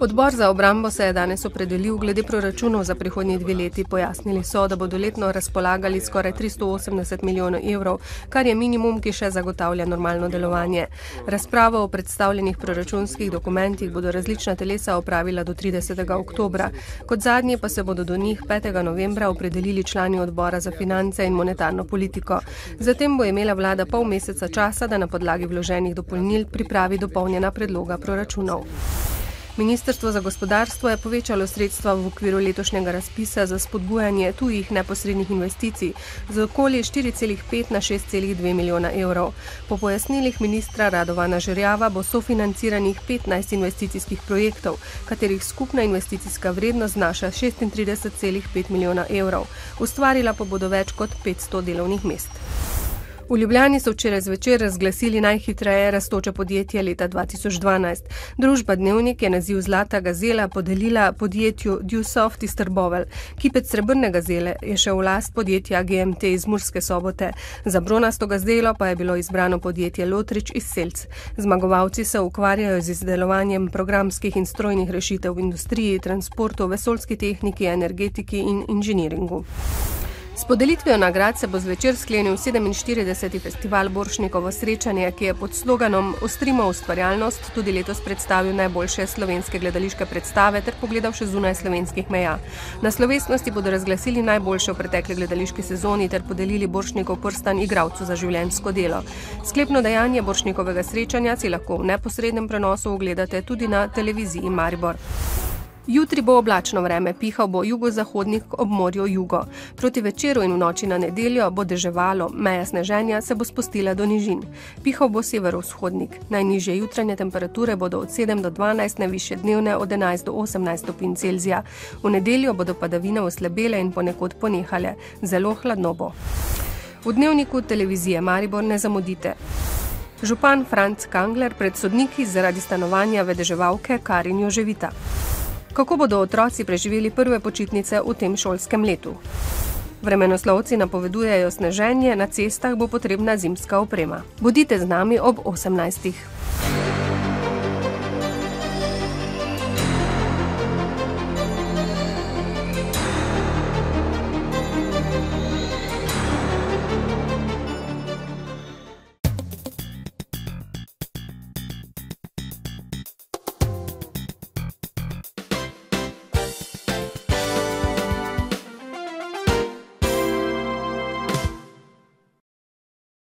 Odbor za obrambo se je danes opredelil glede proračunov za prihodnji 2 leti. Pojasnili so, da bodo letno razpolagali skoraj 380 milijonov evrov, kar je minimum, ki še zagotavlja normalno delovanje. Razpravo o predstavljenih proračunskih dokumentih bodo različna telesa opravila do 30. oktobra. Kot zadnji pa se bodo do njih 5. novembra opredelili člani odbora za finance in monetarno politiko. Zatem bo imela vlada pol meseca časa, da na podlagi vloženih dopolnil pripravi dopolnjena predloga proračunov. Ministrstvo za gospodarstvo je povečalo sredstva v okviru letošnjega razpisa za spodbujanje tujih neposrednih investicij z okoli 4,5 na 6,2 milijona evrov. Po pojasnilih ministra Radovana Žerjava bo sofinanciranih 15 investicijskih projektov, katerih skupna investicijska vrednost znaša 36,5 milijona evrov. Ustvarila pa bodo več kot 500 delovnih mest. V Ljubljani so včeraj zvečer razglasili najhitreje rastoče podjetje leta 2012. Družba Dnevnik je naziv Zlata gazela podelila podjetju Dewsoft iz Trbovelj. Kipec srebrne gazele je šel v last podjetja GMT iz Murske Sobote. Za bronasto gazelo pa je bilo izbrano podjetje Lotrič iz Selc. Zmagovalci se ukvarjajo z izdelovanjem programskih in strojnih rešitev v industriji, transportu, vesoljski tehniki, energetiki in inženiringu. S podelitvijo nagrad se bo zvečer sklenil 47. festival Borštnikovo srečanje, ki je pod sloganom Ostrimo ustvarjalnost tudi letos predstavil najboljše slovenske gledališke predstave ter pogledal še zunaj slovenskih meja. Na slovesnosti bodo razglasili najboljše v pretekli gledališki sezoni ter podelili Borštnikov prstan igralcu za življenjsko delo. Sklepno dejanje Borštnikovega srečanja si lahko v neposrednem prenosu ogledate tudi na televiziji Maribor. Jutri bo oblačno vreme, pihal bo jugozahodnik ob morju jugo. Proti večeru in v noči na nedeljo bo deževalo, meja sneženja se bo spustila do nižin. Pihal bo severovzhodnik. Najnižje jutranje temperature bodo od 7 do 12, najvišje dnevne od 11 do 18 stopinj Celzija. V nedeljo bodo padavine oslabele in ponekod ponehale. Zelo hladno bo. V Dnevniku televizije Maribor ne zamudite. Župan Franc Kangler pred sodniki zaradi stanovanja vedeževalke Karin Joževita. Kako bodo otroci preživeli prve počitnice v tem šolskem letu? Vremenoslovci napovedujejo sneženje, na cestah bo potrebna zimska oprema. Bodite z nami ob 18.